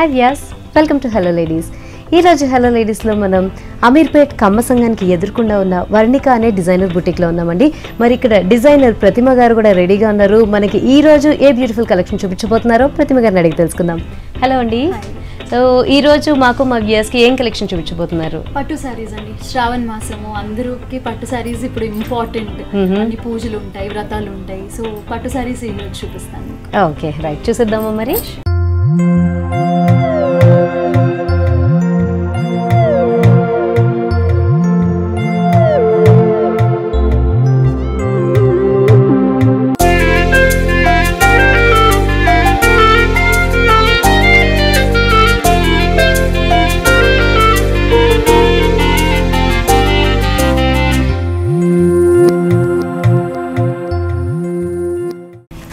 Hi Vyas, welcome to hello ladies. ఈరోజు hello లేడీస్లో మనం అమీర్పేట్ కమ్మ సంఘానికి ఎదురుకుండా ఉన్న వర్ణిక అనే డిజైనర్ బుటీక్లో ఉన్నామండి. మరి ఇక్కడ డిజైనర్ ప్రతిమ గారు కూడా రెడీగా ఉన్నారు. మనకి ఈ రోజు ఏ బ్యూటిఫుల్ కలెక్షన్ చూపించబోతున్నారో ప్రతిమ గారిని అడిగి తెలుసుకుందాం. హలో అండి. సో ఈ రోజు మాకు మా వ్యూయర్స్కి ఏం కలెక్షన్ చూపించబోతున్నారు? పట్టు సారీస్ అండి. శ్రావణ మాసము అందరికి పట్టు సారీస్ ఇప్పుడు ఇంపార్టెంట్. అన్ని పూజలు ఉంటాయి, వ్రతాలు ఉంటాయి. సో పట్టు సారీస్ ఈ రోజు చూపిస్తాను. ఓకే రైట్, చూసేద్దామా మరి.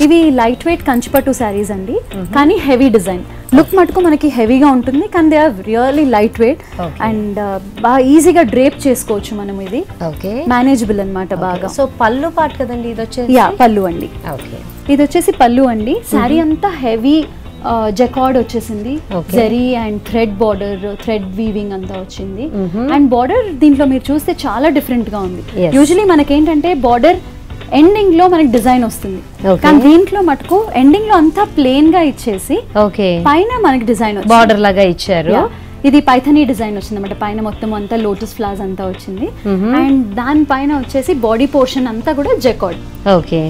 ఇవి లైట్ వెయిట్ కంచిపట్టు సారీస్ అండి, కానీ హెవీ డిజైన్. లుక్ మటుకు మనకి హెవీగా ఉంటుంది, కానీ they are really light weight and బాగా ఈజీగా డ్రేప్ చేసుకోవచ్చు మనం. ఇది ఓకే మేనేజబుల్ అన్నమాట బాగా. సో పళ్ళు పార్ట్ కదండి ఇది వచ్చేసి? యా పళ్ళు అండి. ఓకే, ఇది వచ్చేసి పళ్ళు అండి. సారీ అంతా హెవీ జకార్డ్ వచ్చేసింది, zari and thread border, thread weaving అంతా వచ్చింది. అండ్ బార్డర్ దీంట్లో మీరు చూస్తే చాలా డిఫరెంట్ గా ఉంది. యూజువలీ మనకేంటంటే బార్డర్ ఎండింగ్ లో మనకి డిజైన్ వస్తుంది, కానీ దీంట్లో మటుకు ఎండింగ్ లో అంతా ప్లేన్ గా ఇచ్చేసి పైన మనకి డిజైన్ బార్డర్ లాగా ఇచ్చారు. ఇది పైథనీ డిజైన్ వచ్చింది అన్నమాట. పైన మొత్తం అంతా లోటస్ ఫ్లవర్స్ అంతా వచ్చింది. అండ్ దాని పైన వచ్చేసి బాడీ పోర్షన్ అంతా కూడా జకార్డ్. ఓకే,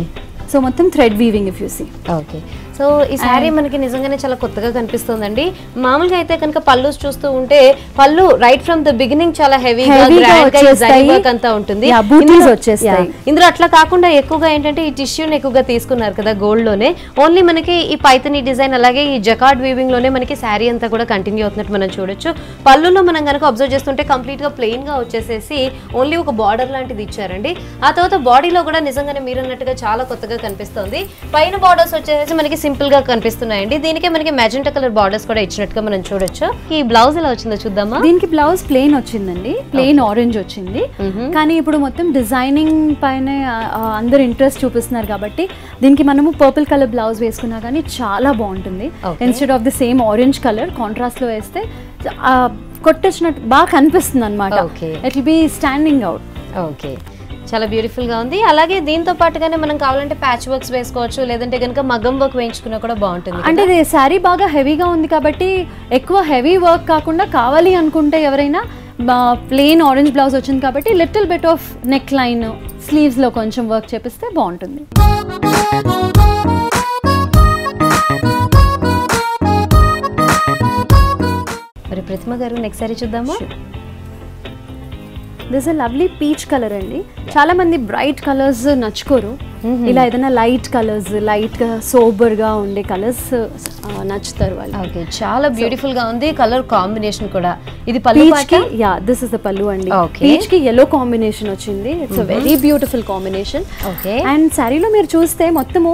సో మొత్తం thread weaving if you see. Okay, so ఈ శారీ మనకి నిజంగానే చాలా కొత్తగా కనిపిస్తుందండి. మామూలుగా అయితే కనుక పళ్ళు చూస్తూ ఉంటే పళ్ళు రైట్ ఫ్రమ్ ద బిగినింగ్ చాలా హెవీగా వర్క్ అంతా ఉంటుంది. ఇందులో అట్లా కాకుండా ఎక్కువగా ఏంటంటే ఈ టిష్యూని ఎక్కువగా తీసుకున్నారు కదా గోల్డ్ లోనే. ఓన్లీ మనకి ఈ పైథనీ డిజైన్ అలాగే ఈ జకార్డ్ వీవింగ్ లోనే మనకి శారీ అంతా కూడా కంటిన్యూ అవుతున్నట్టు మనం చూడొచ్చు. పళ్ళులో మనం కనుక అబ్జర్వ్ చేస్తుంటే కంప్లీట్ గా ప్లెయిన్ గా వచ్చేసేసి ఓన్లీ ఒక బార్డర్ లాంటిది ఇచ్చారండి. ఆ తర్వాత బాడీలో కూడా నిజంగానే మీరు అన్నట్టుగా చాలా కొత్తగా కనిపిస్తుంది. పైన బార్డర్స్ వచ్చేసి మనకి సింపుల్ గా కనిపిస్తున్నాయండి. దీనికి మనకి మెజెంటా కలర్ బార్డర్స్ కూడా ఇచ్చినట్టుగా మనం చూడొచ్చు. ఈ బ్లౌజ్ ఎలా వచ్చిందో చూద్దామా. దీనికి బ్లౌజ్ ప్లెయిన్ వచ్చిందండి, ప్లెయిన్ ఆరెంజ్ వచ్చింది. కానీ ఇప్పుడు మొత్తం డిజైనింగ్ పైన అందరు ఇంట్రెస్ట్ చూపిస్తున్నారు కాబట్టి దీనికి మనము పర్పుల్ కలర్ బ్లౌజ్ వేసుకున్నా కానీ చాలా బాగుంటుంది. Instead of the same orange colour contrast లో వేస్తే కొట్టొచ్చినట్టు బాగా కనిపిస్తుంది అనమాట. It will be standing out. Okay, చాలా బ్యూటిఫుల్ గా ఉంది. అలాగే దీంతో పాటుగానే మనం కావాలంటే ప్యాచ్ వర్క్స్ వేసుకోవచ్చు, లేదంటే కనుక మగ్గం వర్క్ వేయించుకున్నా కూడా బాగుంటుంది. అంటే ఇది శారీ బాగా హెవీగా ఉంది కాబట్టి ఎక్కువ హెవీ వర్క్ కాకుండా కావాలి అనుకుంటే ఎవరైనా ప్లెయిన్ ఆరెంజ్ బ్లౌజ్ వచ్చింది కాబట్టి little bit of neck line, sleeves లో కొంచెం వర్క్ చేపిస్తే బాగుంటుంది. మరి ప్రతిమ గారు నెక్స్ట్ సారీ చూద్దామా. This a lovely peach colour అండి. చాలా మంది బ్రైట్ కలర్స్ నచ్చుకోరు, ఇలా ఏదైనా లైట్ కలర్స్, లైట్ గా సోబర్ గా ఉండే కలర్స్ నచ్చుతారు వాళ్ళు. ఓకే, చాలా బ్యూటిఫుల్ గా ఉంది కలర్ కాంబినేషన్ కూడా. ఇది పళ్ళు కి యా దిస్ ఇస్ ద పళ్ళు అండి. పీచ్ కి yellow కాంబినేషన్ వచ్చింది. It's a very beautiful combination. Okay, and శారీలో మీరు చూస్తే మొత్తము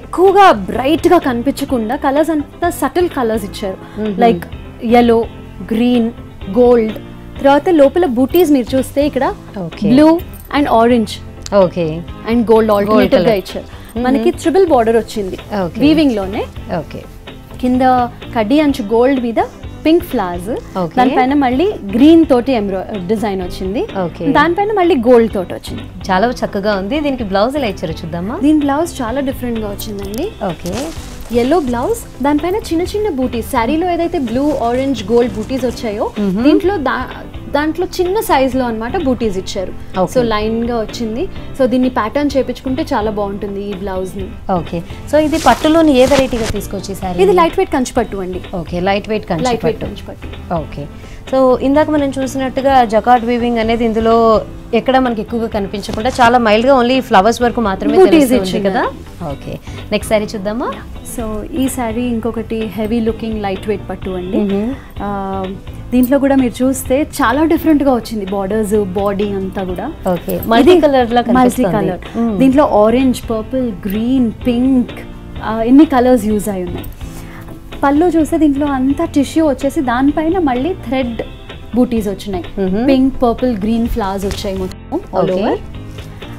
ఎక్కువగా బ్రైట్ గా కనిపించకుండా కలర్స్ అంతా సటిల్ కలర్స్ ఇచ్చారు. Like yellow, green, gold. తర్వాత లోపల బూటీస్ మీరు చూస్తే ఇక్కడ blue and orange, okay, and gold alternative గా ఇచ్చారు. మనకి ట్రిపుల్ బార్డర్ వచ్చింది వీవింగ్ లోనే. ఓకే, కింద కడ్డీ అంచు గోల్డ్ మీద పింక్ ఫ్లవర్స్, దానిపైన మళ్ళీ గ్రీన్ తోటి డిజైన్ వచ్చింది, దానిపైన మళ్ళీ గోల్డ్ తోటి వచ్చింది. చాలా చక్కగా ఉంది. దీనికి బ్లౌజ్ ఎలా ఇచ్చారు చూద్దామా. దీని బ్లౌజ్ చాలా డిఫరెంట్ గా వచ్చిందండి. ఓకే, yellow బ్లౌజ్, దానిపైన చిన్న చిన్న బూటీస్. శారీలో ఏదైతే బ్లూ, ఆరెంజ్, గోల్డ్ బూటీస్ వచ్చాయో దీంట్లో దాంట్లో చిన్న సైజ్ లో అన్నమాట బూటీస్ ఇచ్చారు. సో లైన్ గా వచ్చింది. సో దీన్ని ప్యాటర్న్ చేపించుకుంటే చాలా బాగుంటుంది ఈ బ్లౌజ్ ని. ఓకే, సో ఇది పట్టులోని ఏ వెరైటీగా తీసుకొచ్చి సారీ? ఇది లైట్ వెయిట్ కంచిపట్టు అండి. ఓకే, లైట్ వెయిట్ కంచిపట్టు. ఓకే, సో ఇందాక మనం చూసినట్టుగా జకార్డ్ వీవింగ్ అనేది ఇందులో ఎక్కడ మనకి ఎక్కువగా కనిపించకుండా చాలా మైల్డ్ గా ఓన్లీ ఫ్లవర్స్ వరకు మాత్రమే తెలుస్తుంది కదా. ఓకే, నెక్స్ట్ సారీ చూద్దామా. సో ఈ సారీ ఇంకొకటి హెవీ లుకింగ్ లైట్ వెయిట్ పట్టు అండి. దీంట్లో కూడా మీరు చూస్తే చాలా డిఫరెంట్ గా వచ్చింది బార్డర్స్, బాడీ అంతా కూడా. ఓకే, మల్టీ కలర్ లా మల్టీ కలర్. దీంట్లో ఆరెంజ్, పర్పుల్, గ్రీన్, పింక్ ఇన్ని కలర్స్ యూజ్ అయి ఉన్నాయి. పళ్ళు చూస్తే దీంట్లో అంతా టిష్యూ వచ్చేసి దానిపైన మళ్ళీ థ్రెడ్ బూటీస్ వచ్చినాయి. పింక్, పర్పుల్, గ్రీన్ ఫ్లవర్స్ వచ్చాయి మొత్తం ఆల్ ఓవర్.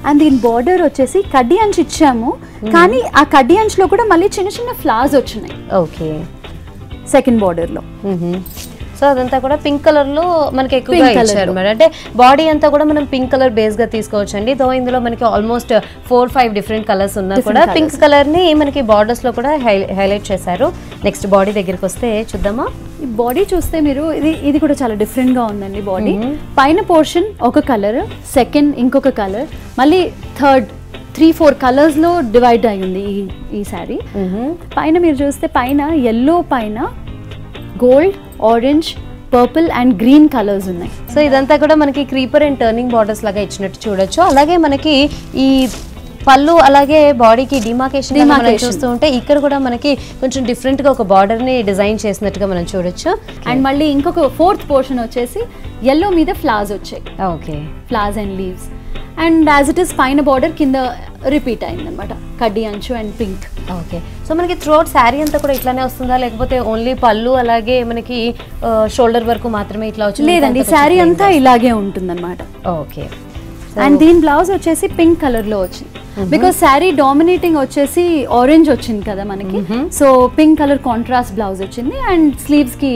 అండ్ దీని బార్డర్ వచ్చేసి కడ్డీ అంచు ఇచ్చాము, కానీ ఆ కడ్డీ అంచులో కూడా మళ్ళీ చిన్న చిన్న ఫ్లవర్స్ వచ్చినాయి. ఓకే, సెకండ్ బార్డర్ లో. సో అదంతా కూడా పింక్ కలర్ లో మనకి ఎక్కువగా ఇచ్చారు మరి. అంటే బాడీ అంతా కూడా మనం పింక్ కలర్ బేస్ గా తీసుకోవచ్చు అండి. దో ఇందులో మనకి ఆల్మోస్ట్ 4-5 డిఫరెంట్ కలర్స్ ఉన్నా కూడా పింక్ కలర్ ని మనకి బార్డర్స్ లో కూడా హైలైట్ చేశారు. నెక్స్ట్ బాడీ దగ్గరికి వస్తే చూద్దామా. ఈ బాడీ చూస్తే మీరు ఇది కూడా చాలా డిఫరెంట్ గా ఉందండి. బాడీ పైన పోర్షన్ ఒక కలర్, సెకండ్ ఇంకొక కలర్, మళ్ళీ థర్డ్ 3-4 కలర్స్ లో డివైడ్ అయ్యింది ఈ శారీ. పైన మీరు చూస్తే పైన ఎల్లో పైన gold, orange, purple and green colours ఉన్నాయి. సో ఇదంతా కూడా మనకి క్రీపర్ అండ్ టర్నింగ్ బార్డర్స్ లాగా ఇచ్చినట్టు చూడొచ్చు. అలాగే మనకి ఈ పళ్ళు అలాగే బాడీకి డిమార్కేషన్ చూస్తూ ఉంటే ఇక్కడ కూడా మనకి కొంచెం డిఫరెంట్ గా ఒక బార్డర్ ని డిజైన్ చేసినట్టుగా మనం చూడొచ్చు. అండ్ మళ్ళీ ఇంకొక ఫోర్త్ పోర్షన్ వచ్చేసి ఎల్లో మీద ఫ్లవర్స్ వచ్చాయి. Okay, flowers and leaves. And as it is పైన బార్డర్ కింద రిపీట్ అయింది అనమాట, కడ్డీ అంచు అండ్ పింక్. ఓకే, సో మనకి త్రూఅవుట్ శారీ అంతా కూడా ఇట్లానే వస్తుందా, లేకపోతే ఓన్లీ పళ్ళు అలాగే మనకి షోల్డర్ వరకు మాత్రమే ఇట్లా వచ్చింది? లేదండి, శారీ అంతా ఇలాగే ఉంటుంది అనమాట. ఓకే, అండ్ దీని బ్లౌజ్ వచ్చేసి పింక్ కలర్ లో వచ్చింది. బికాస్ శారీ డామినేటింగ్ వచ్చేసి ఆరెంజ్ వచ్చింది కదా మనకి, so pink colour contrast blouse వచ్చింది. అండ్ స్లీవ్స్ కి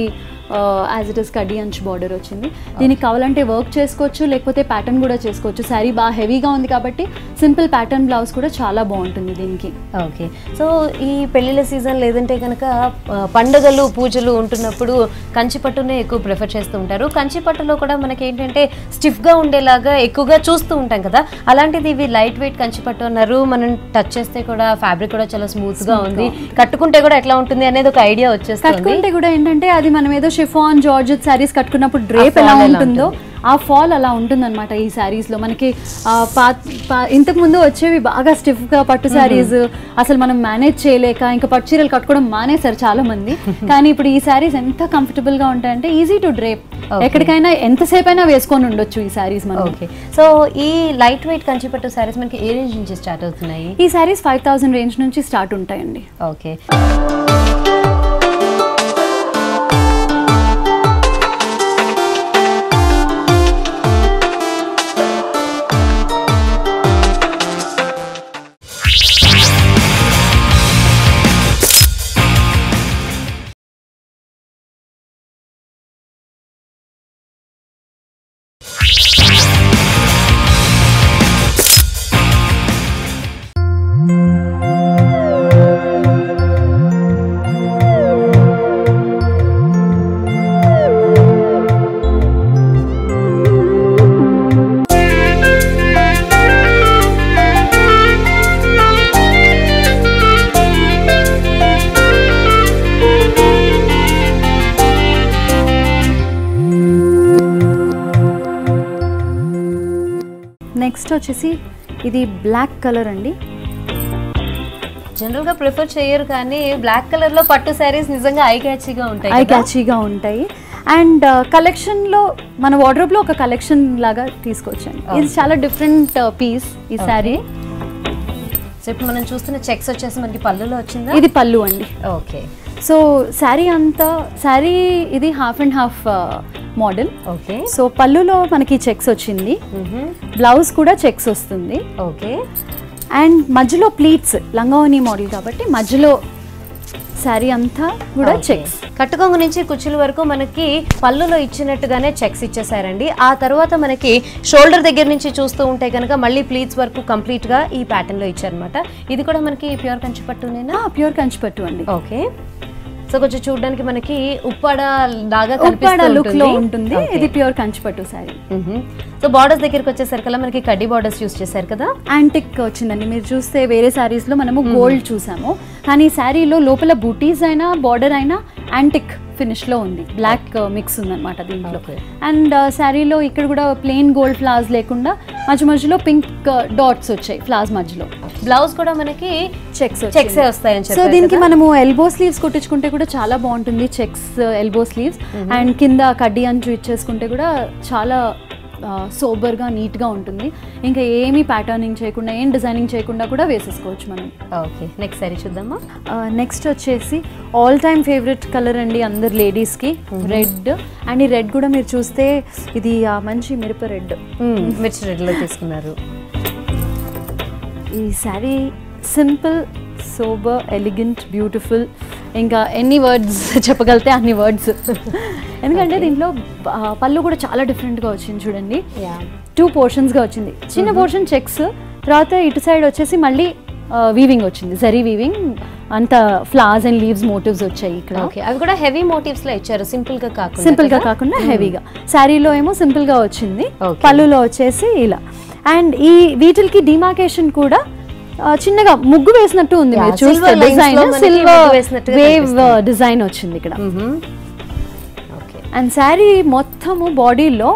యాజ్ ఇట్ ఇస్ కడ్డీ అంచ్ బార్డర్ వచ్చింది. దీనికి కావాలంటే వర్క్ చేసుకోవచ్చు, లేకపోతే ప్యాటర్న్ కూడా చేసుకోవచ్చు. శారీ బాగా హెవీగా ఉంది కాబట్టి సింపుల్ ప్యాటర్న్ బ్లౌజ్ కూడా చాలా బాగుంటుంది దీనికి. ఓకే, సో ఈ పెళ్లిళ్ళ సీజన్ లేదంటే కనుక పండుగలు పూజలు ఉంటున్నప్పుడు కంచిపట్టునే ఎక్కువ ప్రిఫర్ చేస్తూ ఉంటారు. కంచిపట్టులో కూడా మనకి ఏంటంటే స్టిఫ్గా ఉండేలాగా ఎక్కువగా చూస్తూ ఉంటాం కదా, అలాంటిది ఇవి లైట్ వెయిట్ కంచిపట్టు అన్నారు. మనం టచ్ చేస్తే కూడా ఫ్యాబ్రిక్ కూడా చాలా స్మూత్గా ఉంది, కట్టుకుంటే కూడా ఎట్లా ఉంటుంది అనేది ఒక ఐడియా వచ్చేస్తుంది. కట్టుకుంటే కూడా ఏంటంటే అది మనం ఏదో షిఫాన్ జార్జెట్ శారీస్ కట్టుకున్నప్పుడు డ్రేప్ ఎలా ఉంటుందో ఆ ఫాల్ అలా ఉంటుంది అనమాట ఈ శారీస్ లో. మనకి ఇంతకు ముందు వచ్చేవి బాగా స్టిఫ్ గా పట్టు శారీస్, అసలు మనం మేనేజ్ చేయలేక ఇంకా పట్టు చీరలు కట్టుకోవడం మానేశారు చాలా మంది. కానీ ఇప్పుడు ఈ శారీస్ ఎంత కంఫర్టబుల్ గా ఉంటాయంటే ఈజీ టు డ్రేప్, ఎక్కడికైనా ఎంతసేపు అయినా వేసుకొని ఉండొచ్చు ఈ శారీస్ మనం. ఓకే, సో ఈ లైట్ వెయిట్ కంచిపట్టు శారీస్ మనకి ఏ రేంజ్ నుంచి స్టార్ట్ అవుతున్నాయి? ఈ శారీస్ 5000 రేంజ్ నుంచి స్టార్ట్ ఉంటాయండి. ఓకే, నెక్స్ట్ వచ్చేసి ఇది బ్లాక్ కలర్ అండి. జనరల్ గా ప్రిఫర్ చేయరు కానీ బ్లాక్ కలర్ లో పట్టు శారీస్ నిజంగా ఐ క్యాచీగా ఉంటాయి. అండ్ కలెక్షన్ లో మన వార్డ్రోబ్ లో ఒక కలెక్షన్ లాగా తీసుకొచ్చాను. ఇది చాలా డిఫరెంట్ పీస్ ఈ శారీ. సో ఇప్పుడు మనం చూస్తున్న చెక్స్ వచ్చేసి మనకి పళ్ళులో వచ్చిందా? ఇది పళ్ళు అండి. ఓకే, సో శారీ ఇది half and half model. Okay, so పళ్ళులో మనకి చెక్స్ వచ్చింది, బ్లౌజ్ కూడా చెక్స్ వస్తుంది. ఓకే, అండ్ మధ్యలో ప్లీట్స్, లంగావని మోడల్ కాబట్టి మధ్యలో శారీ అంతా కూడా చెక్స్. కట్టుకొంగు నుంచి కుచ్చుల వరకు మనకి పళ్ళులో ఇచ్చినట్టుగానే చెక్స్ ఇచ్చేసారండి. ఆ తర్వాత మనకి షోల్డర్ దగ్గర నుంచి చూస్తూ ఉంటే కనుక మళ్ళీ ప్లీట్స్ వరకు కంప్లీట్ గా ఈ ప్యాటర్న్ లో ఇచ్చారనమాట. ఇది కూడా మనకి ప్యూర్ కంచిపట్టునేనా? ప్యూర్ కంచిపట్టు అండి. ఓకే, సో కొంచెం చూడడానికి మనకి ఉప్పాడ లాగా లుక్ లో ఉంటుంది. ఇది ప్యూర్ కంచిపట్టు శారీ. సో బార్డర్స్ దగ్గరికి వచ్చేసరికల్లా మనకి కడ్డీ బార్డర్స్ యూస్ చేశారు కదా. యాంటిక్ వచ్చిందండి. మీరు చూస్తే వేరే శారీస్ లో మనము గోల్డ్ చూసాము, కానీ ఈ శారీలో లోపల బూటీస్ అయినా బార్డర్ అయినా యాంటిక్ ఫినిష్ లో ఉంది. బ్లాక్ మిక్స్ ఉందన్నమాట దీంట్లో. అండ్ శారీలో ఇక్కడ కూడా ప్లెయిన్ గోల్డ్ ఫ్లవర్స్ లేకుండా మధ్య మధ్యలో పింక్ డాట్స్ వచ్చాయి ఫ్లవర్స్ మధ్యలో. బ్లౌజ్ కూడా మనకి చెక్స్ వస్తాయని చెప్పారు. సో దీనికి మనము ఎల్బో స్లీవ్స్ కుట్టించుకుంటే కూడా చాలా బాగుంటుంది. చెక్స్ ఎల్బో స్లీవ్స్ అండ్ కింద కడ్డీ అంచు ఇచ్చేసుకుంటే కూడా చాలా సోబర్గా నీట్గా ఉంటుంది. ఇంకా ఏమీ ప్యాటర్నింగ్ చేయకుండా ఏం డిజైనింగ్ చేయకుండా కూడా వేసేసుకోవచ్చు మనం. ఓకే, నెక్స్ట్ సారీ చూద్దామా. నెక్స్ట్ వచ్చేసి ఆల్ టైమ్ ఫేవరెట్ కలర్ అండి అందరు లేడీస్కి, రెడ్. అండ్ ఈ రెడ్ కూడా మీరు చూస్తే ఇది మంచి మిరప రెడ్, మిర్చి రెడ్లో తీసుకున్నారు. ఈ sari simple, sober, elegant, beautiful ఇంకా ఎన్ని వర్డ్స్ చెప్పగలితే అన్ని వర్డ్స్. ఎందుకంటే దీంట్లో పళ్ళు కూడా చాలా డిఫరెంట్గా వచ్చింది చూడండి. 2 పోర్షన్స్గా వచ్చింది. చిన్న పోర్షన్ చెక్స్, తర్వాత ఇటు సైడ్ వచ్చేసి మళ్ళీ వీవింగ్ వచ్చింది, జరీ వీవింగ్, అంత ఫ్లవర్స్ అండ్ లీవ్స్ మోటివ్స్ వచ్చాయి ఇక్కడ. అవి కూడా హెవీ మోటివ్స్ లో ఇచ్చారు, సింపుల్ గా కాకుండా హెవీగా. శారీలో ఏమో సింపుల్ గా వచ్చింది, పళ్ళులో వచ్చేసి ఇలా. అండ్ ఈ వీటికి డిమార్కేషన్ కూడా చిన్నగా ముగ్గు వేసినట్టు ఉంది, మీరు చూస్తే డిజైన్ సిల్వర్ వేవ్ డిజైన్ వచ్చింది ఇక్కడ. అండ్ శారీ మొత్తము బాడీలో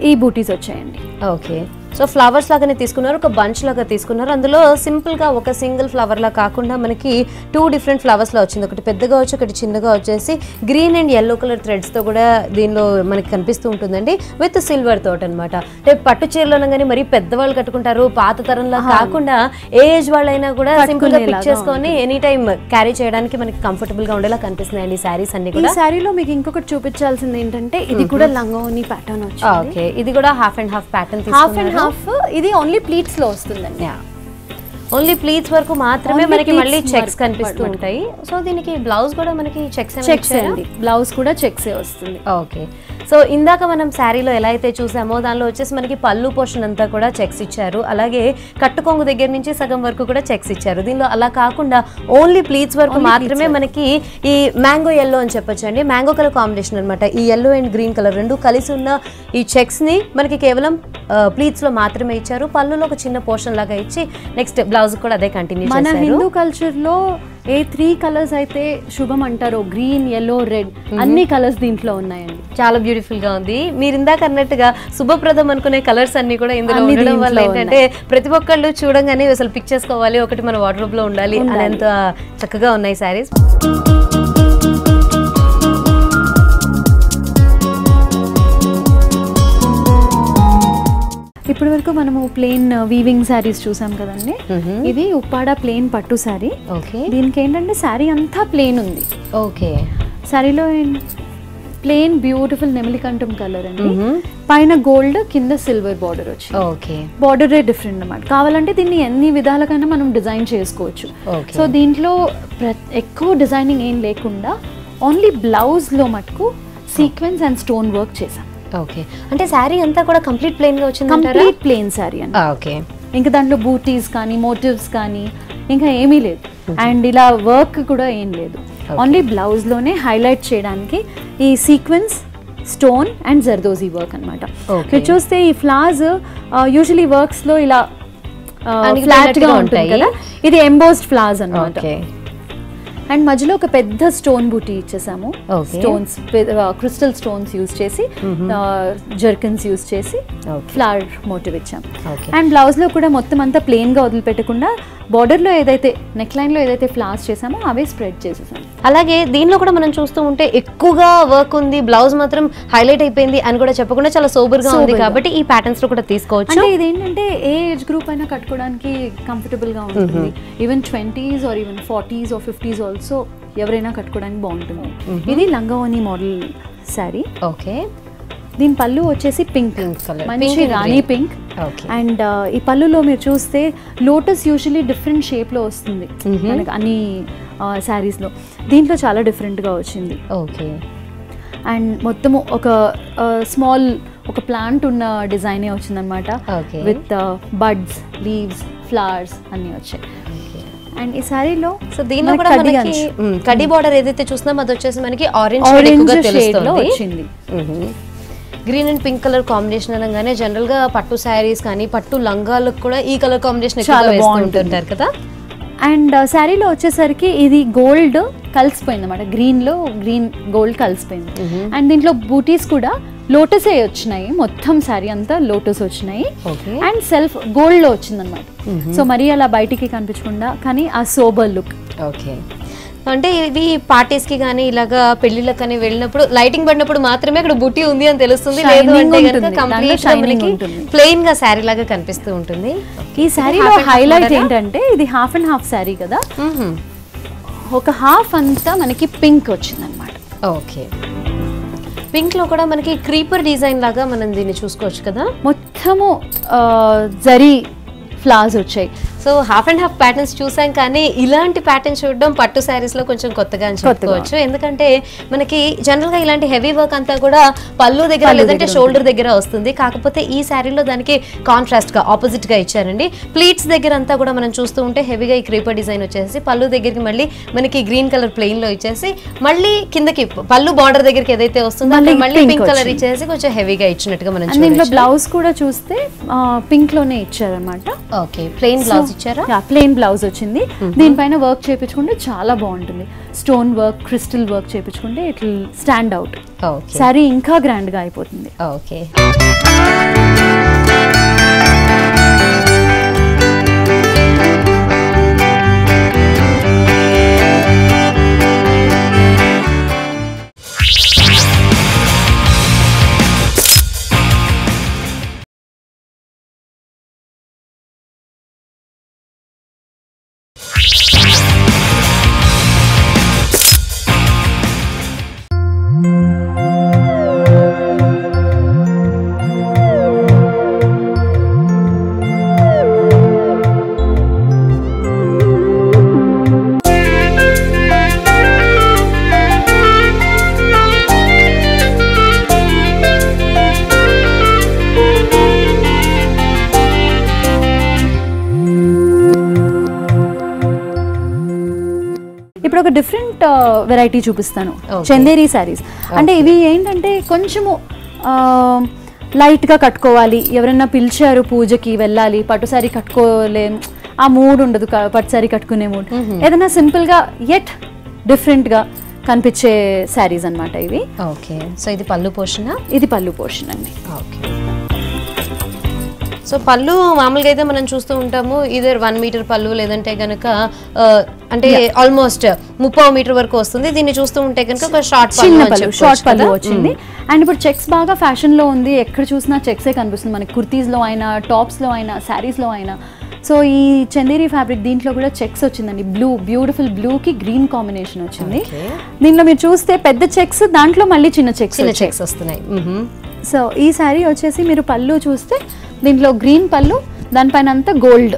ఈ బూటీస్ వచ్చాయండి. ఓకే, సో ఫ్లవర్స్ లాగానే తీసుకున్నారు, ఒక బంచ్ లాగా తీసుకున్నారు. అందులో సింపుల్ గా ఒక సింగిల్ ఫ్లవర్ లా కాకుండా మనకి 2 డిఫరెంట్ ఫ్లవర్స్ లో వచ్చింది. ఒకటి పెద్దగా వచ్చి ఒకటి చిన్నగా వచ్చేసి green and yellow colour threads తో కూడా దీనిలో మనకి కనిపిస్తూ ఉంటుందండి, విత్ సిల్వర్ తోట అనమాట. అంటే పట్టు చీరలోనే కానీ మరి పెద్దవాళ్ళు కట్టుకుంటారు, పాత తరంలా కాకుండా ఏజ్ వాళ్ళైనా కూడా సింపుల్ గా పిక్ చేసుకొని ఎనీ టైం క్యారీ చేయడానికి మనకి కంఫర్టబుల్ గా ఉండేలా కనిపిస్తున్నాయండి సారీస్ అన్ని కూడా. ఈ సారీలో మీకు ఇంకొకటి చూపించాల్సింది ఏంటంటే ఇది కూడా లంగావోని ప్యాటర్న్ వచ్చింది. ఓకే, ఇది కూడా హాఫ్ అండ్ హాఫ్ ప్యాటర్న్ తీసుకున్నారు. ఇది ఓన్లీ ప్లీట్స్ లో వస్తుందండి. ఓన్లీ ప్లీట్స్ వరకు మాత్రమే మనకి మళ్ళీ చెక్స్ కనిపిస్తూ ఉంటాయి. సో దీనికి బ్లౌజ్ కూడా మనకి చెక్స్ అండి, బ్లౌజ్ కూడా చెక్సే వస్తుంది. ఓకే, సో ఇందాక మనం శారీలో ఎలా అయితే చూసామో దానిలో వచ్చేసి మనకి పళ్ళు పోర్షన్ అంతా కూడా చెక్స్ ఇచ్చారు, అలాగే కట్టుకొంగు దగ్గర నుంచి సగం వరకు కూడా చెక్స్ ఇచ్చారు. దీనిలో అలా కాకుండా ఓన్లీ ప్లీట్స్ వరకు మాత్రమే మనకి ఈ మ్యాంగో ఎల్లో అని చెప్పొచ్చండి, మ్యాంగో కలర్ కాంబినేషన్ అనమాట. ఈ ఎల్లో అండ్ గ్రీన్ కలర్ రెండు కలిసి ఉన్న ఈ చెక్స్ ని మనకి కేవలం ప్లీట్స్ లో మాత్రమే ఇచ్చారు. పళ్ళులో ఒక చిన్న పోర్షన్ లాగా ఇచ్చి నెక్స్ట్ బ్లౌజ్ కూడా అదే కంటిన్యూ చేశారు. మన హిందూ కల్చర్ లో ఏ 3 కలర్స్ అయితే శుభం అంటారో, గ్రీన్, yellow, రెడ్, అన్ని కలర్స్ దీంట్లో ఉన్నాయండి. చాలా బ్యూటిఫుల్ గా ఉంది. మీరు ఇందాక అన్నట్టుగా శుభప్రదం అనుకునే కలర్స్ అన్ని కూడా ఇందులో ఉండడం వల్ల ఏంటంటే ప్రతి ఒక్కళ్ళు చూడంగానే అసలు పిక్ చేసుకోవాలి, ఒకటి మన వార్డ్రోబ్ లో ఉండాలి అనేంత చక్కగా ఉన్నాయి శారీస్. ఇప్పటి వరకు మనము ప్లెయిన్ వీవింగ్ శారీస్ చూసాం కదండి. ఇది ఉప్పాడ ప్లెయిన్ పట్టు శారీ. దీనికి ఏంటంటే శారీ అంతా ప్లెయిన్ ఉంది. ఓకే, శారీలో ప్లెయిన్ బ్యూటిఫుల్ నెమలికంఠం కలర్ అండి, పైన గోల్డ్, కింద సిల్వర్ బార్డర్ వచ్చి. ఓకే, బార్డరే డిఫరెంట్ అన్నమాట. కావాలంటే దీన్ని ఎన్ని విధాలుగానే మనం డిజైన్ చేసుకోవచ్చు. సో దీంట్లో ఎక్కువ డిజైనింగ్ ఏం లేకుండా ఓన్లీ బ్లౌజ్ లో మటుకు సీక్వెన్స్ అండ్ స్టోన్ వర్క్ చేసాం. ఓకే, అంటే శారీ అంతా కూడా కంప్లీట్ ప్లెయిన్ గా వచ్చింది. కంప్లీట్ ప్లెయిన్ శారీ అండి. ఓకే, ఇంకా దాంట్లో బూటీస్ కానీ మోటివ్స్ కానీ ఇంకా ఏమీ లేదు. అండ్ ఇలా వర్క్ కూడా ఏం లేదు, ఓన్లీ బ్లౌజ్ లోనే హైలైట్ చేయడానికి ఈ sequence, stone and zardozi work అనమాట. మీరు చూస్తే ఈ ఫ్లవర్స్ యూజువలీ వర్క్స్ లో ఇలా ఫ్లాట్ గా ఉంటుంది కదా, ఇది ఎంబోస్డ్ ఫ్లవర్స్ అన్నమాట. అండ్ మధ్యలో ఒక పెద్ద స్టోన్ బూటీ ఇచ్చేసాము, స్టోన్స్, క్రిస్టల్ స్టోన్స్ యూజ్ చేసి, జర్కన్స్ యూజ్ చేసి ఫ్లవర్ మోటివ్ ఇచ్చాం. అండ్ బ్లౌజ్ లో కూడా మొత్తం అంతా ప్లెయిన్ గా వదిలిపెట్టకుండా బార్డర్ లో ఏదైతే నెక్ లైన్ లో ఏదైతే ఫ్లవర్స్ చేసామో అవే స్ప్రెడ్ చేసేసాం. అలాగే దీనిలో కూడా మనం చూస్తూ ఉంటే ఎక్కువగా వర్క్ ఉంది, బ్లౌజ్ మాత్రం హైలైట్ అయిపోయింది అని కూడా చెప్పకుండా చాలా సోబర్ గా ఉంది కాబట్టి ఈ ప్యాటర్న్స్ లో కూడా తీసుకోవచ్చు. అంటే ఇదేంటంటే ఏ ఏజ్ గ్రూప్ అయినా కట్టుకోవడానికి కంఫర్టబుల్ గా ఉంటుంది. Even 20s or even 40s or 50s also ఎవరైనా కట్టుకోవడానికి బాగుంటుంది. ఇది లంగావోని మోడల్ శారీ. ఓకే, దీని పళ్ళు వచ్చేసి పింక్ కలర్, మంచి రాణి పింక్. అండ్ ఈ పళ్ళులో మీరు చూస్తే లోటస్ యూజువల్లీ డిఫరెంట్ షేప్ లో వస్తుంది మనకి అన్ని శారీస్ లో, దీంట్లో చాలా డిఫరెంట్ గా వచ్చింది. ఓకే, అండ్ మొత్తము ఒక స్మాల్ ఒక ప్లాంట్ ఉన్న డిజైనే వచ్చిందనమాట, విత్ బడ్స్, లీవ్స్, ఫ్లవర్స్ అన్ని వచ్చాయి. అండ్ ఈ సారీలో సో దీనిలో కూడా మనకి కడ్డీ బార్డర్ ఏదైతే చూస్తున్నామో అది వచ్చేసి మనకి ఆరెంజ్ షేడ్ లో వచ్చింది. Green and pink colour combination అనగానే జనరల్ గా పట్టు శారీస్ కానీ పట్టు లంగాలకు కూడా ఈ కలర్ కాంబినేషన్ చాలా బాగుంటుంటారు కదా. అండ్ శారీలో వచ్చేసరికి ఇది గోల్డ్ కలిసిపోయింది అన్నమాట, గ్రీన్ లో గ్రీన్ గోల్డ్ కలిసిపోయింది. అండ్ దీంట్లో బూటీస్ కూడా లోటసే వచ్చినాయి, మొత్తం శారీ అంతా లోటస్ వచ్చినాయి. అండ్ సెల్ఫ్ గోల్డ్ లో వచ్చింది అనమాట. సో మరీ అలా బయటికి కనిపించకుండా కానీ ఆ సోబర్ లుక్. ఓకే, అంటే ఇవి పార్టీస్ కి కానీ ఇలాగా పెళ్లిళ్ళకి కానీ వెళ్ళినప్పుడు లైటింగ్ పడినప్పుడు మాత్రమే అక్కడ బుట్టి ఉంది అని తెలుస్తుంది, లేదు అంటే కనుక కంప్లీట్ ప్లెయిన్ గా శారీ లాగా కనిపిస్తూ ఉంటుంది. ఈ శారీలో హైలైట్ ఏంటంటే ఇది హాఫ్ అండ్ హాఫ్ శారీ కదా, ఒక హాఫ్ అంతా మనకి పింక్ వచ్చింది అనమాట. ఓకే, పింక్ లో కూడా మనకి క్రీపర్ డిజైన్ లాగా మనం దీన్ని చూసుకోవచ్చు కదా, మొత్తము జరీ ఫ్లవర్స్ వచ్చాయి. So half and half patterns చూసాం, కానీ ఇలాంటి ప్యాటర్న్ చూడడం పట్టు శారీస్ లో కొంచెం కొత్తగా అని చెప్పుకోవచ్చు. ఎందుకంటే మనకి జనరల్ గా ఇలాంటి హెవీ వర్క్ అంతా కూడా పళ్ళు దగ్గర లేదంటే షోల్డర్ దగ్గర వస్తుంది. కాకపోతే ఈ శారీలో దానికి కాంట్రాస్ట్ గా ఆపోజిట్ గా ఇచ్చారండి. ప్లీట్స్ దగ్గర అంతా కూడా మనం చూస్తూ ఉంటే హెవీగా ఈ క్రీపర్ డిజైన్ వచ్చేసి పళ్ళు దగ్గరికి మళ్ళీ మనకి గ్రీన్ కలర్ ప్లెయిన్ లో ఇచ్చేసి మళ్ళీ కిందకి పళ్ళు బార్డర్ దగ్గరికి ఏదైతే వస్తుందో మళ్ళీ పింక్ కలర్ ఇచ్చేసి కొంచెం హెవీగా ఇచ్చినట్టుగా మనం చూడొచ్చు. బ్లౌజ్ కూడా చూస్తే పింక్ లోనే ఇచ్చారన్నమాట. ఓకే, ప్లెయిన్ బ్లౌజ్ ఇచ్చారా? ప్లెయిన్ బ్లౌజ్ వచ్చింది. దీనిపైన వర్క్ చేయించుకుంటే చాలా బాగుంటుంది. స్టోన్ వర్క్, క్రిస్టల్ వర్క్ చేయించుకుంటే it will stand out. Sorry ఇంకా గ్రాండ్ గా అయిపోతుంది. ఓకే, ఇప్పుడు ఒక డిఫరెంట్ వెరైటీ చూపిస్తాను, చందేరి శారీస్. అంటే ఇవి ఏంటంటే కొంచెము లైట్ గా కట్టుకోవాలి, ఎవరైనా పిలిచారు పూజకి వెళ్ళాలి, పట్టు శారీ కట్టుకోలేం, ఆ మూడ్ ఉండదు పట్టు శారీ కట్టుకునే మూడ్, ఏదైనా సింపుల్ గా ఎట్ డిఫరెంట్ గా కనిపించే శారీస్ అన్నమాట ఇవి. ఓకే, సో ఇది పళ్ళు పోర్షన్? ఇది పళ్ళు పోర్షన్ అండి. ఓకే, సో పళ్ళు మామూలుగా అయితే మనం చూస్తూ ఉంటాము ఇదర్ 1 మీటర్ పళ్ళు లేదంటే కనుక అంటే ఆల్మోస్ట్ 30 మీటర్ వరకు వస్తుంది. దీన్ని చూస్తూ ఉంటే కనుక ఒక షార్ట్ పళ్ళు వచ్చింది. అండ్ ఇప్పుడు చెక్స్ బాగా ఫ్యాషన్ లో ఉంది, ఎక్కడ చూసినా చెక్సే కనిపిస్తుంది మనకి, కుర్తీస్ లో అయినా, టాప్స్ లో అయినా, శారీస్ లో అయినా. సో ఈ చందేరి ఫ్యాబ్రిక్ దీంట్లో కూడా చెక్స్ వచ్చిందండి. బ్లూ, బ్యూటిఫుల్ బ్లూ కి గ్రీన్ కాంబినేషన్ వచ్చింది. దీంట్లో మీరు చూస్తే పెద్ద చెక్స్, దాంట్లో మళ్ళీ చిన్న చెక్స్ వస్తున్నాయి. సో ఈ శారీ వచ్చేసి మీరు పళ్ళు చూస్తే దీంట్లో గ్రీన్ పళ్ళు, దానిపైన అంతా గోల్డ్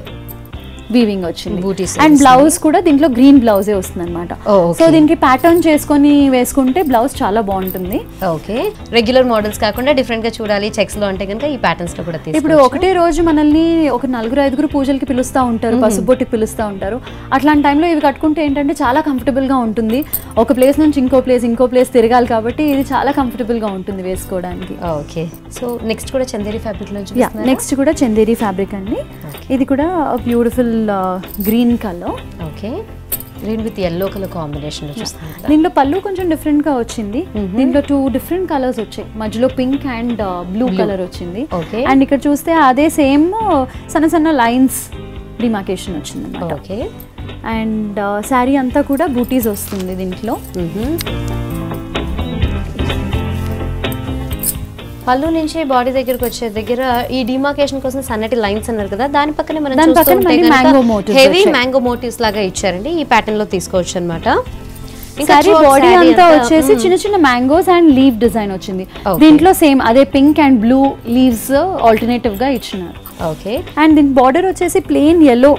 వీవింగ్ వచ్చింది. అండ్ బ్లౌజ్ కూడా దీంట్లో గ్రీన్ బ్లౌజే వస్తుంది అనమాట. సో దీనికి ప్యాటర్న్ చేసుకొని వేసుకుంటే బ్లౌజ్ చాలా బాగుంటుంది. ఓకే, రెగ్యులర్ మోడల్స్ కాకుండా డిఫరెంట్ గా చూడాలి చెక్స్ లో అంటే కనుక ఈ ప్యాటర్న్స్ లో కూడా ఇప్పుడు ఒకటే రోజు మనల్ని ఒక 4-5 పూజలకి పిలుస్తూ ఉంటారు, పసుబొట్టుకి పిలుస్తూ ఉంటారు. అట్లాంటి టైంలో ఇవి కట్టుకుంటే ఏంటంటే చాలా కంఫర్టబుల్ గా ఉంటుంది. ఒక ప్లేస్ నుంచి ఇంకో ప్లేస్ తిరగాలి కాబట్టి ఇది చాలా కంఫర్టబుల్ గా ఉంటుంది వేసుకోవడానికి. ఓకే, సో నెక్స్ట్ కూడా చందేరి ఫ్యాబ్రిక్ లో నెక్స్ట్ కూడా చందేరి ఫ్యాబ్రిక్ అండి. ఇది కూడా beautiful green colour. Okay, green with yellow colour combination లో చూస్తున్నాం. దీంట్లో పళ్ళు కొంచెం డిఫరెంట్ గా వచ్చింది. దీంట్లో 2 డిఫరెంట్ కలర్స్ వచ్చాయి, మధ్యలో పింక్ అండ్ బ్లూ కలర్ వచ్చింది. అండ్ ఇక్కడ చూస్తే అదే సేమ్ సన్న లైన్స్ డిమార్కేషన్ వచ్చింది అన్నమాట. ఓకే, అండ్ శారీ అంతా కూడా బూటీస్ వస్తుంది దీంట్లో. పళ్ళు నుంచి బాడీ దగ్గరకు వచ్చే దగ్గర ఈ డిమార్కేషన్ కోసం సన్నటి లైన్స్ అన్నారు కదా, దాని పక్కనే మనం చూస్తుంటే హెవీ మ్యాంగో మోటివ్స్ లాగా ఇచ్చారండి. ఈ ప్యాటర్న్ లో తీసుకోవచ్చు అన్నమాట. సారీ బాడీ అంతా వచ్చేసి చిన్న మ్యాంగోస్ అండ్ లీవ్ డిజైన్ వచ్చింది. దీంట్లో సేమ్ అదే pink and blue leaves alternative గా ఇచ్చినారు. ఓకే, అండ్ దీని బార్డర్ వచ్చేసి ప్లెయిన్ yellow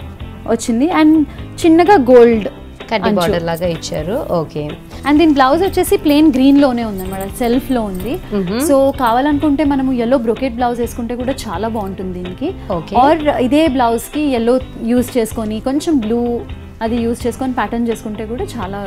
వచ్చింది అండ్ చిన్నగా గోల్డ్ కడ్డీ బార్డర్ లాగా ఇచ్చారు. ఓకే, అండ్ దీని బ్లౌజ్ వచ్చేసి ప్లెయిన్ గ్రీన్ లోనే ఉంది అన్నమాట, సెల్ఫ్ లో ఉంది. సో కావాలనుకుంటే మనము yellow బ్రోకెట్ బ్లౌజ్ వేసుకుంటే కూడా చాలా బాగుంటుంది దీనికి. ఆర్ ఇదే బ్లౌజ్ కి yellow యూజ్ చేసుకొని కొంచెం బ్లూ అది యూజ్ చేసుకొని ప్యాటర్న్ చేసుకుంటే కూడా చాలా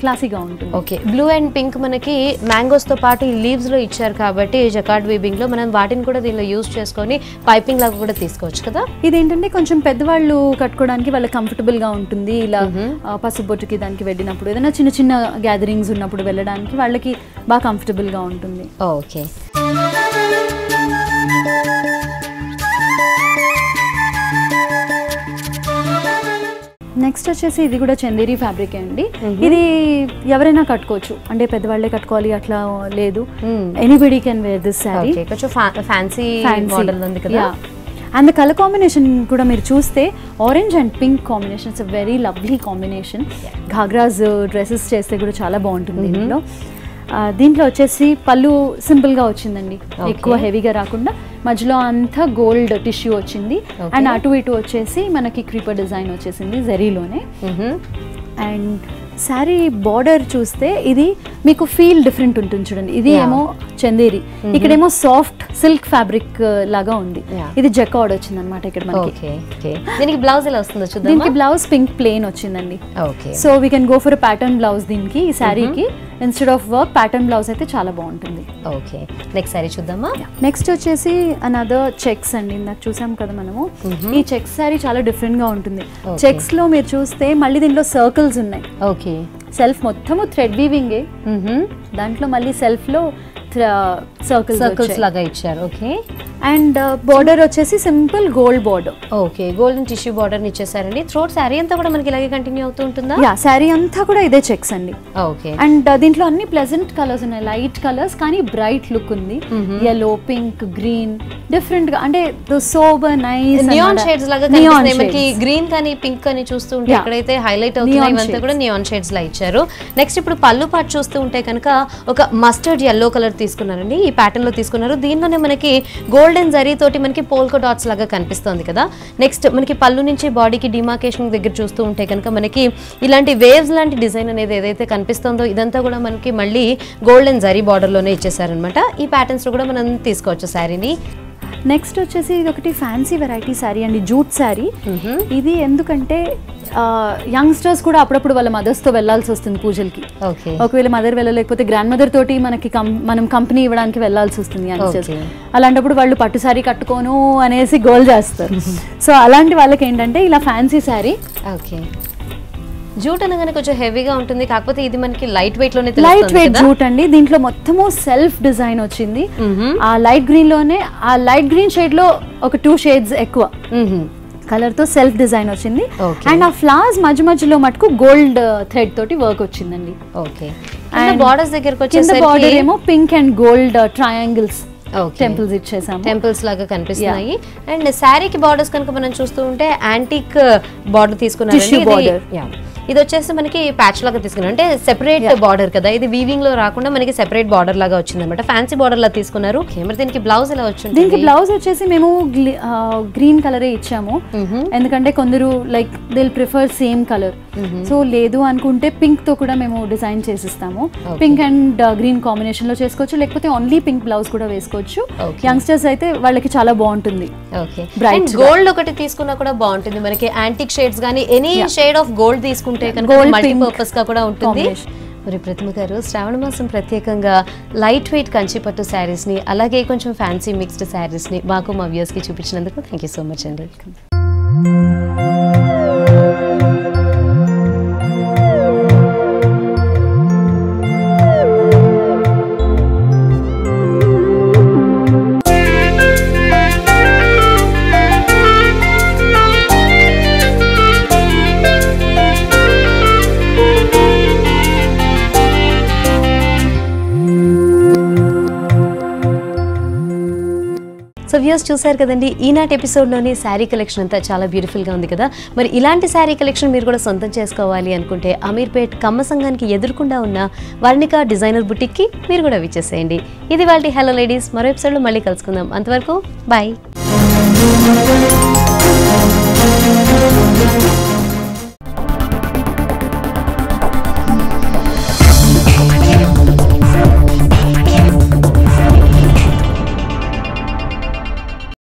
క్లాసీగా ఉంటుంది. ఓకే, బ్లూ అండ్ పింక్ మనకి మ్యాంగోస్ తో పాటు ఈ లీవ్స్ లో ఇచ్చారు కాబట్టి జకార్డ్ వీవింగ్ లో మనం వాటిని కూడా దీనిలో యూజ్ చేసుకొని పైపింగ్ లాగా కూడా తీసుకోవచ్చు కదా. ఇదేంటంటే కొంచెం పెద్దవాళ్ళు కట్టుకోవడానికి వాళ్ళకి కంఫర్టబుల్ గా ఉంటుంది. ఇలా పసుబొట్టుకి దానికి వెళ్ళినప్పుడు ఏదైనా చిన్న గ్యాదరింగ్స్ ఉన్నప్పుడు వెళ్ళడానికి వాళ్ళకి బాగా కంఫర్టబుల్ గా ఉంటుంది. ఓకే, నెక్స్ట్ వచ్చేసి ఇది కూడా చందేరి ఫ్యాబ్రిక్ అండి. ఇది ఎవరైనా కట్టుకోవచ్చు, అంటే పెద్దవాళ్ళే కట్టుకోవాలి అట్లా లేదు, anybody can wear this sari. Fancy model ఉంది కదా. అండ్ ద కలర్ కాంబినేషన్ కూడా మీరు చూస్తే orange and pink combination, it's a very lovely combination. Ghagras dresses చేస్తే కూడా చాలా బాగుంటుంది ఇందులో. దీంట్లో వచ్చేసి పళ్ళు సింపుల్గా వచ్చిందండి, ఎక్కువ హెవీగా రాకుండా. మధ్యలో అంతా గోల్డ్ టిష్యూ వచ్చింది అండ్ అటు ఇటు వచ్చేసి మనకి క్రీపర్ డిజైన్ వచ్చేసింది జరీలోనే. అండ్ శారీ బార్డర్ చూస్తే ఇది మీకు ఫీల్ డిఫరెంట్ ఉంటుంది చూడండి. ఇది ఏమో చందేరి, ఇక్కడేమో సాఫ్ట్ సిల్క్ ఫ్యాబ్రిక్ లాగా ఉంది. ఇది జకార్డ్ వచ్చింది అనమాట ఇక్కడ మనకి. దీనికి బ్లౌజ్ ఎలా వస్తుందో చూద్దాం. దీనికి బ్లౌజ్ పింక్ ప్లెయిన్ వచ్చిందండి. So we can go for pattern blouse దీనికి. ఈ శారీకి instead of work pattern blouse అయితే చాలా బాగుంటుంది. ఓకే, నెక్స్ట్ శారీ చూద్దామా. నెక్స్ట్ వచ్చేసి అనదర్ చెక్స్ అండి. ఇందాక చూసాం కదా మనము. ఈ చెక్స్ శారీ చాలా డిఫరెంట్ గా ఉంటుంది. చెక్స్ లో మీరు చూస్తే మళ్ళీ దీంట్లో సర్కిల్స్ ఉన్నాయి. ఓకే, సెల్ఫ్ మొత్తము థ్రెడ్ వీవింగ్, దాంట్లో మళ్ళీ సెల్ఫ్ లో సర్కిల్స్ లాగా ఇచ్చారు. ఓకే, అండ్ బార్డర్ వచ్చేసి simple gold border. Okay, golden tissue border ఇచ్చేసారండి. థ్రోట్ శారీ అంతా కూడా మనకి ఇలాగే కంటిన్యూ అవుతూ ఉంటుందా? యా, శారీ అంతా కూడా ఇదే చెక్స్ అండి. ఓకే, అండ్ దీంట్లో అన్ని ప్లెజెంట్ కలర్స్ ఉన్నాయి, లైట్ కలర్స్ కానీ బ్రైట్ లుక్ ఉంది. yellow, పింక్, గ్రీన్, డిఫరెంట్ గా అంటే సోబర్ నైస్ నియాన్ షేడ్స్ లాగా కనిపిస్తున్నాయి మనకి. గ్రీన్ కానీ పింక్ కానీ చూస్తూ ఉంటే ఎక్కడైతే హైలైట్ అవుతున్నాయి ఇవంతా కూడా నియాన్ షేడ్స్ లా ఇచ్చారు. నెక్స్ట్ ఇప్పుడు పళ్ళు పాటు చూస్తూ ఉంటే కనుక ఒక మస్టర్డ్ yellow కలర్ తీసుకున్నారండి. ఈ ప్యాటర్న్ లో తీసుకున్నారు. దీనిలోనే మనకి గోల్డెన్ జరీ తోటి మనకి పోల్కో డాట్స్ లాగా కనిపిస్తుంది కదా. నెక్స్ట్ మనకి పళ్ళు నుంచి బాడీకి డిమార్కేషన్ దగ్గర చూస్తూ ఉంటే కనుక మనకి ఇలాంటి వేవ్స్ లాంటి డిజైన్ అనేది ఏదైతే కనిపిస్తుందో ఇదంతా కూడా మనకి మళ్ళీ గోల్డెన్ జరీ బార్డర్ లోనే ఇచ్చేసారనమాట. ఈ ప్యాటర్న్స్ లో కూడా మనం తీసుకోవచ్చు శారీని. నెక్స్ట్ వచ్చేసి ఇది ఒకటి ఫ్యాన్సీ వెరైటీ శారీ అండి, జూట్ శారీ. ఇది ఎందుకంటే యంగ్స్టర్స్ కూడా అప్పుడప్పుడు వాళ్ళ మదర్స్ తో వెళ్లాల్సి వస్తుంది పూజలకి. ఒకవేళ మదర్ వెళ్ళలేకపోతే గ్రాండ్ మదర్ తోటి మనకి మనం కంపెనీ ఇవ్వడానికి వెళ్లాల్సి వస్తుంది యంగ్స్టర్స్. అలాంటప్పుడు వాళ్ళు పట్టు శారీ కట్టుకోను అనేసి గోల్ చేస్తారు. సో అలాంటి వాళ్ళకి ఏంటంటే ఇలా ఫ్యాన్సీ శారీ. ఓకే, జూట్ అనగానే కొంచెం హెవీగా ఉంటుంది, కాకపోతే ఇది మనకి లైట్ వెయిట్ లోనే. లైట్ వెయిట్ జూట్ అండి. దీంట్లో మొత్తము సెల్ఫ్ డిజైన్ వచ్చింది. ఆ లైట్ గ్రీన్ లోనే ఆ లైట్ గ్రీన్ షేడ్ లో ఒక 2 షేడ్స్ ఎక్కువ కలర్ తో సెల్ఫ్ డిజైన్ వచ్చింది. అండ్ ఆ ఫ్లవర్స్ మధ్య మధ్యలో మటుకు గోల్డ్ థ్రెడ్ తోటి వర్క్ వచ్చిందండి. ఓకే, అండ్ బార్డర్స్ దగ్గరకు వచ్చేసరికి బార్డర్ ఏమో pink and gold triangles temples ఇచ్చేసాము, టెంపుల్స్ లాగా కనిపిస్తున్నాయి. అండ్ శారీకి బార్డర్స్ కనుక మనం చూస్తూ ఉంటే యాంటిక్ బార్డర్ తీసుకున్నారు. ఇది వచ్చేసి మనకి ప్యాచ్ లాగా తీసుకున్నారు, అంటే సెపరేట్ బార్డర్ కదా. ఇది వీవింగ్ లో రాకుండా మనకి సెపరేట్ బార్డర్ లాగా వచ్చింది అనమాట. ఫ్యాన్సీ బార్డర్ లా తీసుకున్నారు. మరి దీనికి బ్లౌజ్ ఎలా వచ్చింది? దీనికి బ్లౌజ్ వచ్చేసి మేము గ్రీన్ కలరే ఇచ్చాము, ఎందుకంటే కొందరు లైక్ దిల్ ప్రిఫర్ సేమ్ కలర్. సో లేదు అనుకుంటే పింక్ తో కూడా మేము డిజైన్ చేసిస్తాము. పింక్ అండ్ గ్రీన్ కాంబినేషన్ లో చేసుకోవచ్చు, లేకపోతే ఓన్లీ పింక్ బ్లౌజ్ కూడా వేసుకోవచ్చు. యంగ్స్టర్స్ అయితే వాళ్ళకి చాలా బాగుంటుంది. గోల్డ్ ఒకటి తీసుకున్నా కూడా బాగుంటుంది మనకి. యాంటిక్ షేడ్స్ గానీ ఎనీ షేడ్ ఆఫ్ గోల్డ్ తీసుకుంటే మల్టీపర్పస్ గా కూడా ఉంటుంది. మరి ప్రతిమ గారు, శ్రావణ మాసం ప్రత్యేకంగా లైట్ వెయిట్ కంచిపట్టు శారీస్ ని అలాగే కొంచెం ఫ్యాన్సీ మిక్స్డ్ శారీస్ ని మాకు మా వ్యూయర్స్ కి చూపించినందుకు థ్యాంక్ యూ సో మచ్ అండి. సో వ్యూయర్స్ చూసారు కదండి, ఈనాటి ఎపిసోడ్లోని శారీ కలెక్షన్ అంతా చాలా బ్యూటిఫుల్గా ఉంది కదా. మరి ఇలాంటి శారీ కలెక్షన్ మీరు కూడా సొంతం చేసుకోవాలి అనుకుంటే అమీర్పేట్ కమ్మ సంఘానికి ఎదురుకుండా ఉన్న వర్ణిక డిజైనర్ బుటిక్కి మీరు కూడా విచ్చేసేయండి. ఇది వాళ్ళ హలో లేడీస్. మరో ఎపిసోడ్లో మళ్ళీ కలుసుకుందాం. అంతవరకు బాయ్.